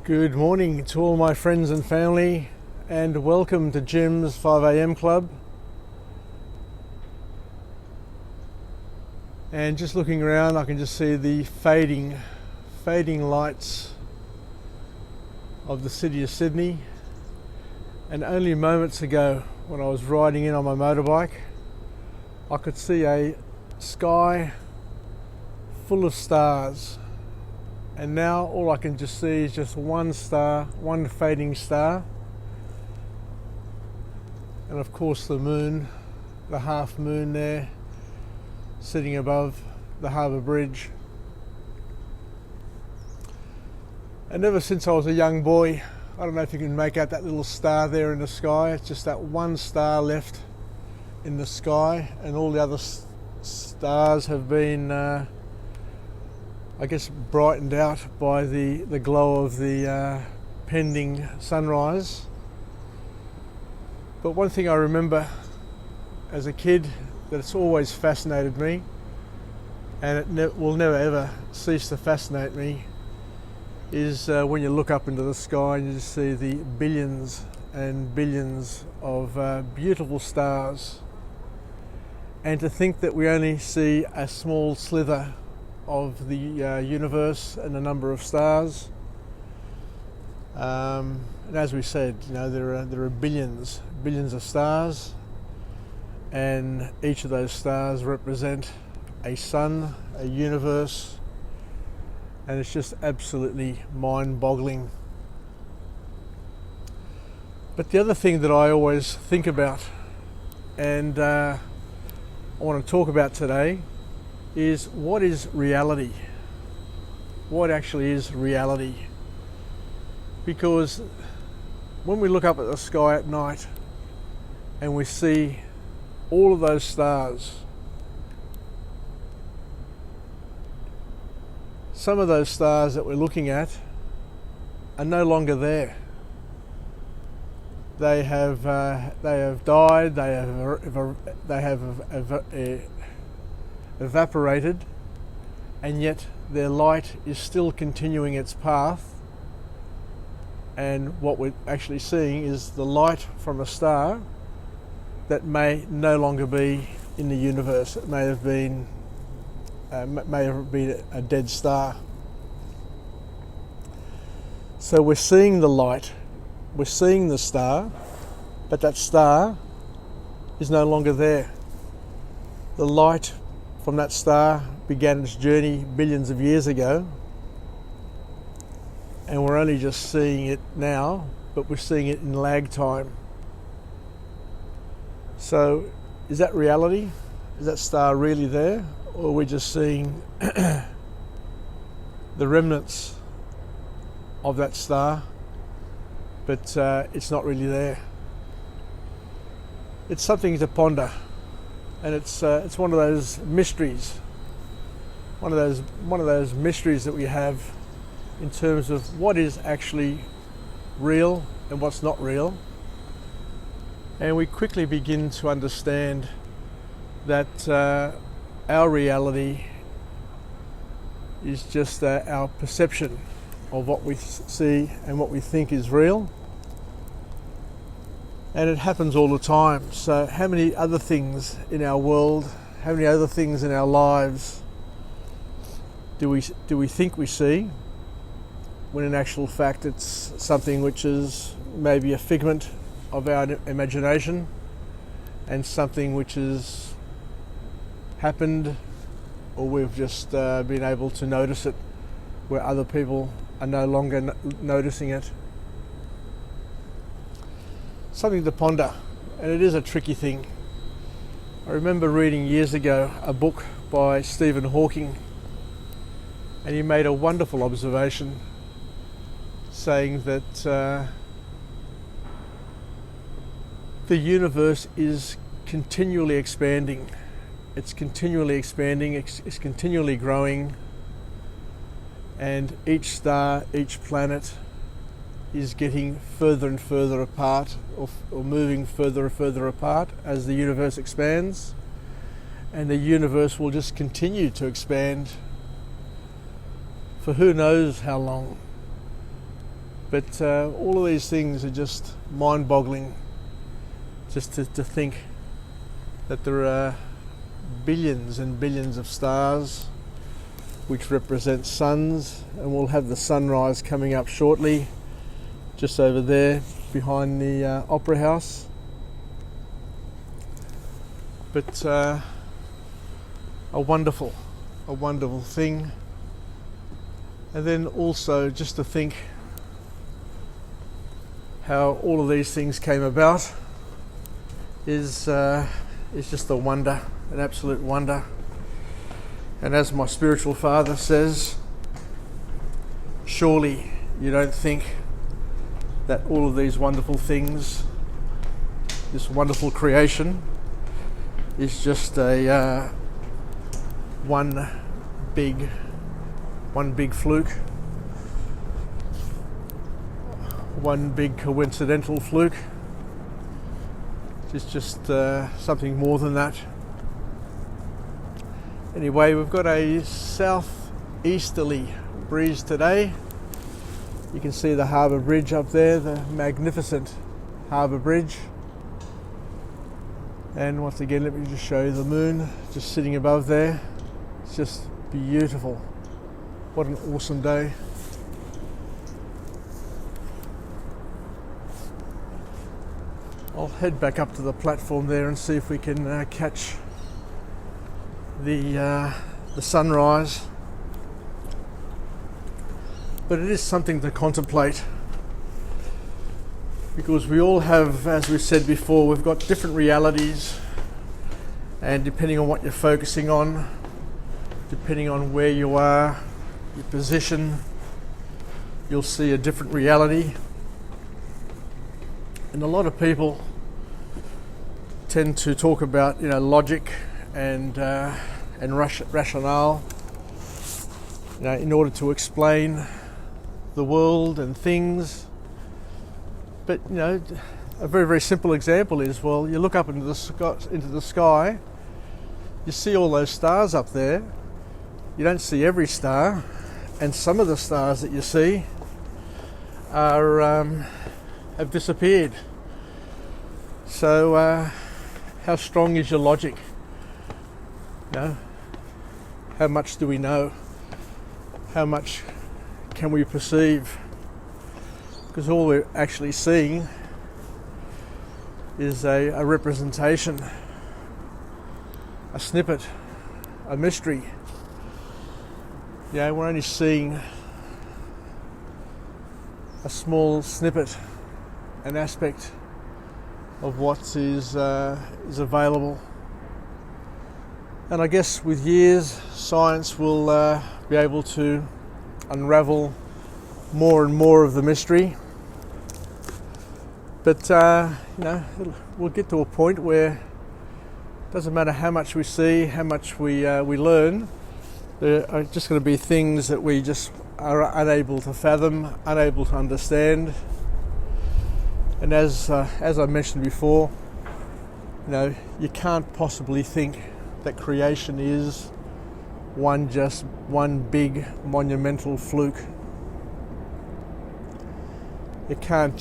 Good morning to all my friends and family, and welcome to Jim's 5am Club. And just looking around, I can just see the fading lights of the city of Sydney. And only moments ago, when I was riding in on my motorbike, I could see a sky full of stars. And now all I can just see is just one star, one fading star. And of course the moon, the half moon there, sitting above the Harbour Bridge. And ever since I was a young boy, I don't know if you can make out that little star there in the sky. It's just that one star left in the sky, and all the other stars have been brightened out by the glow of the pending sunrise. But one thing I remember as a kid that's always fascinated me, and it will never ever cease to fascinate me, is when you look up into the sky and you just see the billions and billions of beautiful stars. And to think that we only see a small slither of the universe and the number of stars. And as we said, there are billions of stars, and each of those stars represent a sun, a universe, and it's just absolutely mind-boggling. But the other thing that I always think about, and I want to talk about today, is what is reality? What actually is reality? Because when we look up at the sky at night and we see all of those stars, some of those stars that we're looking at are no longer there. They have died. They have evaporated, and yet their light is still continuing its path. And what we're actually seeing is the light from a star that may no longer be in the universe. It may have been a dead star. So we're seeing the light, we're seeing the star, but that star is no longer there. The light from that star began its journey billions of years ago, and we're only just seeing it now, but we're seeing it in lag time. So is that reality? Is that star really there? Or are we just seeing the remnants of that star, but it's not really there? It's something to ponder, and it's one of those mysteries, one of those mysteries that we have in terms of what is actually real and what's not real. And we quickly begin to understand that our reality is just our perception of what we see and what we think is real. And it happens all the time. So how many other things in our world, how many other things in our lives do we think we see, when in actual fact it's something which is maybe a figment of our imagination, and something which has happened, or we've just been able to notice it where other people are no longer noticing it. Something to ponder, and it is a tricky thing. I remember reading years ago a book by Stephen Hawking, and he made a wonderful observation, saying that the universe is continually expanding. It's continually expanding, it's continually growing, and each star, each planet is getting further and further apart, or moving further and further apart as the universe expands. And the universe will just continue to expand for who knows how long. But all of these things are just mind-boggling, just to think that there are billions and billions of stars which represent suns, and we'll have the sunrise coming up shortly just over there behind the Opera House. But a wonderful thing. And then also just to think how all of these things came about is just a wonder, an absolute wonder. And as my spiritual father says, surely you don't think that all of these wonderful things, this wonderful creation, is just a one big fluke, one big coincidental fluke. It's just something more than that. Anyway, we've got a southeasterly breeze today. You can see the Harbour Bridge up there, the magnificent Harbour Bridge. And once again, let me just show you the moon just sitting above there. It's just beautiful. What an awesome day. I'll head back up to the platform there and see if we can catch the sunrise. But it is something to contemplate, because we all have, as we said before, we've got different realities, and depending on what you're focusing on, depending on where you are, your position, you'll see a different reality. And a lot of people tend to talk about, logic and rationale, in order to explain the world and things. But a very, very simple example is, well, you look up into the sky, you see all those stars up there. You don't see every star, and some of the stars that you see have disappeared. So how strong is your logic? How much do we know? How much can we perceive? Because all we're actually seeing is a representation, a snippet, a mystery. We're only seeing a small snippet, an aspect of what is available. And I guess with years, science will be able to unravel more and more of the mystery. But we'll get to a point where it doesn't matter how much we see, how much we learn. There are just going to be things that we just are unable to fathom, unable to understand. And as I mentioned before, you can't possibly think that creation is one big monumental fluke. It can't be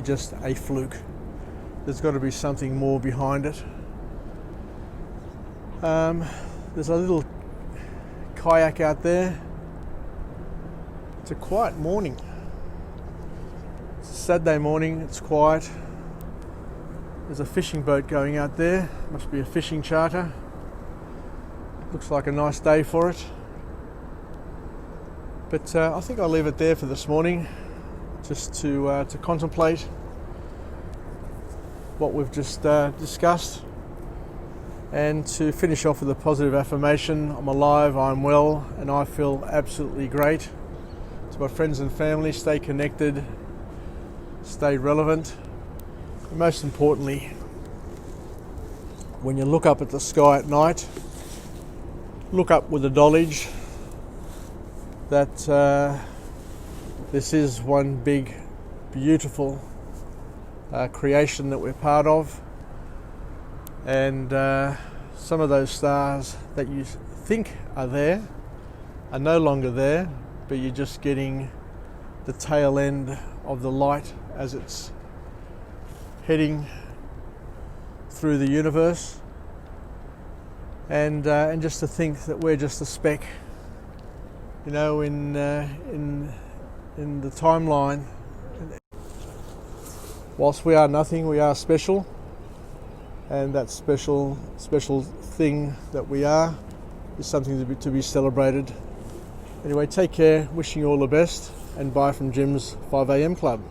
just a fluke. There's got to be something more behind it. There's a little kayak out there. It's a quiet morning. It's a Saturday morning, it's quiet. There's a fishing boat going out there. Must be a fishing charter. Looks like a nice day for it. But I think I'll leave it there for this morning, just to contemplate what we've just discussed, and to finish off with a positive affirmation. I'm alive, I'm well, and I feel absolutely great. To my friends and family, stay connected, stay relevant. And most importantly, when you look up at the sky at night, look up with the knowledge that this is one big, beautiful creation that we're part of. And some of those stars that you think are there are no longer there, but you're just getting the tail end of the light as it's heading through the universe, and just to think that we're just a speck, you know, in the timeline. Whilst we are nothing, we are special, and that special thing that we are is something to be celebrated. Anyway, take care, wishing you all the best, and bye from Jim's 5am Club.